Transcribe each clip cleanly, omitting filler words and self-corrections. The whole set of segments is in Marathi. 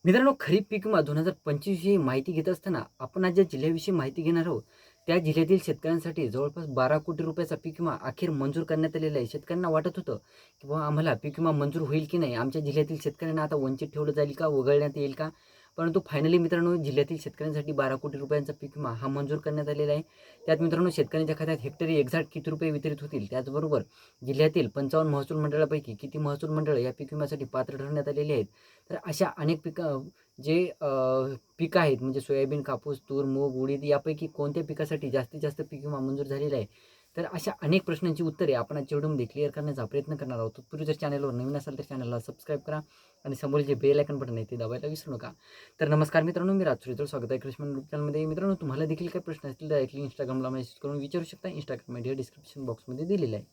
मित्रांनो, खरीप पीक विमा 2025 ही माहिती घेत असताना आपण आज ज्या जिल्ह्याविषयी माहिती घेणार आहोत, त्या जिल्ह्यातील शेतकऱ्यांसाठी जवळपास 12 कोटी रुपयाचा पीक विमा अखेर मंजूर करण्यात आलेला आहे. शेतकऱ्यांना वाटत होतं, की बुवा आम्हाला पीक विमा मंजूर होईल की नाही? आमच्या जिल्ह्यातील शेतकऱ्यांना आता वंचित ठेवलं जाईल का? वगळण्यात येईल का? परंतु फायनली मित्रांनो, जिल्ह्यातील शेतकऱ्यांसाठी 12 कोटी रुपयांचा पीक विमा हा मंजूर करण्यात आलेला आहे. त्यात मित्रांनो, शेतकऱ्यांच्या खात्यात हेक्टरी एक्झॅक्ट किती रुपये वितरित होतील? त्याचबरोबर जिल्ह्यातील 55 महसूल मंडळापैकी किती महसूल मंडळ या पीक विम्यासाठी पात्र ठरण्यात आलेली आहेत? तर अशा अनेक जे पिकं आहेत म्हणजे सोयाबीन, कापूस, तूर, मूग, उडीद यापैकी कोणत्या पिकासाठी जास्तीत जास्त पीक विमा मंजूर झालेला आहे? तर अशा अनेक प्रश्नांची उत्तरे आपण आजच्या व्हिडिओमध्ये क्लिअर करण्याचा प्रयत्न करणार आहोत. तत्पूर्वी जर चॅनलवर नवीन असाल तर चॅनलला सबस्क्राईब करा आणि समोरील जे बेल आयकॉन बटन आहे ते दाबायला विसरू नका. तर नमस्कार मित्रांनो, मी राज सुरेश, स्वागत आहे कृषी युट्यूब चॅनलमध्ये. मित्रांनो, तुम्हाला देखील काही प्रश्न असतील तर डायरेक्टली Instagramला मेसेज करून विचारू शकता. Instagram आयडी डिस्क्रिप्शन बॉक्समध्ये दिलेला आहे.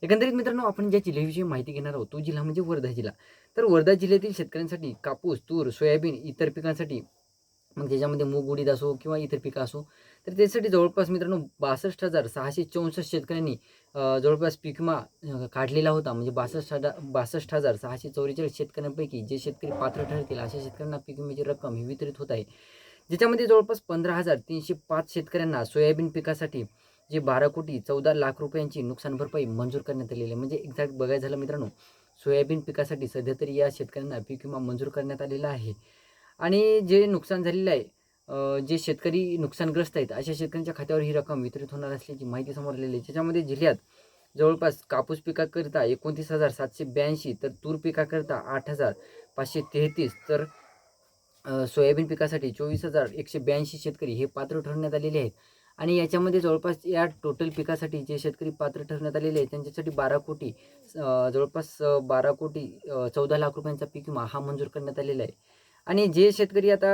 एकंदरीत मित्रांनो, आपण ज्या जिल्ह्याविषयी माहिती घेणार आहोत तो जिल्हा म्हणजे वर्धा जिल्हा. तर वर्धा जिल्ह्यातील शेतकऱ्यांसाठी कापूस, तूर, सोयाबीन इतर पिकांसाठी मग त्याच्यामध्ये मूग, उडीद असो किंवा इतर पिकं असो, तर त्यासाठी जवळपास मित्रांनो 62,664 शेतकऱ्यांनी जवळपास पीक विमा काढलेला होता. म्हणजे 62,644 शेतकऱ्यांपैकी जे शेतकरी पात्र ठरतील अशा शेतकऱ्यांना पीक विम्याची रक्कम ही वितरित होत आहे. ज्याच्यामध्ये जवळपास 15,305 शेतकऱ्यांना सोयाबीन पिकासाठी जे 12,14,00,000 रुपयांची नुकसान भरपाई मंजूर करण्यात आलेली आहे. म्हणजे एक्झॅक्ट बघायचं झालं मित्रांनो, सोयाबीन पिकासाठी सध्या तरी या शेतकऱ्यांना पीक विमा मंजूर करण्यात आलेला आहे. आणि जे नुकसान झालेलं आहे, जे शेतकरी नुकसानग्रस्त आहेत अशा शेतकऱ्यांच्या खात्यावर ही रक्कम वितरित होणार असल्याची माहिती समोर आलेली आहे. ज्याच्यामध्ये जिल्ह्यात जवळपास कापूस पिकाकरिता 29,782, तर तूर पिकाकरिता 8,533, तर सोयाबीन पिकासाठी 24,182 शेतकरी हे पात्र ठरण्यात आलेले आहेत. आणि याच्यामध्ये जवळपास या टोटल पिकासाठी जे शेतकरी पात्र ठरण्यात आलेले आहेत त्यांच्यासाठी 12 कोटी जवळपास 12 कोटी 14 लाख रुपयांचा पीक विमा हा मंजूर करण्यात आलेला आहे. आणि जे शेतकरी आता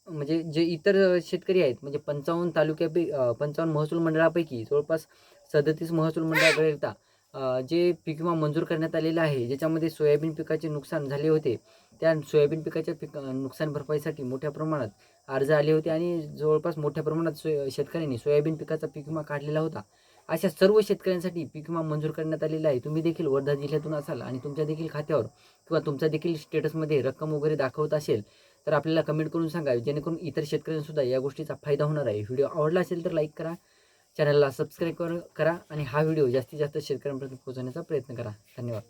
म्हणजे जे इतर शेतकरी आहेत म्हणजे 55 महसूल मंडळापैकी जवळपास 37 महसूल मंडळाकरिता जे पीक विमा मंजूर करण्यात आलेलं आहे, ज्याच्यामध्ये सोयाबीन पिकाचे नुकसान झाले होते. त्या सोयाबीन पिकाच्या नुकसान भरपाईसाठी मोठ्या प्रमाणात अर्ज आले होते आणि जवळपास मोठ्या प्रमाणात शेतकऱ्यांनी सोयाबीन पिकाचा पीक विमा काढलेला होता. अशा सर्व शेतकऱ्यांसाठी पीक विमा मंजूर करण्यात आलेला आहे. तुम्ही देखील वर्धा जिल्ह्यातून असाल आणि तुमच्या देखील खात्यावर किंवा तुमच्या देखील स्टेटसमध्ये रक्कम वगैरे दाखवत असेल, तर आपल्याला कमेंट करून सांगा, जेणेकरून इतर शेतकऱ्यांनासुद्धा या गोष्टीचा फायदा होणार आहे. व्हिडिओ आवडला असेल तर लाईक करा, चॅनलला सबस्क्राईब करा आणि हा व्हिडिओ जास्तीत जास्त शेतकऱ्यांपर्यंत पोहोचवण्याचा प्रयत्न करा. धन्यवाद.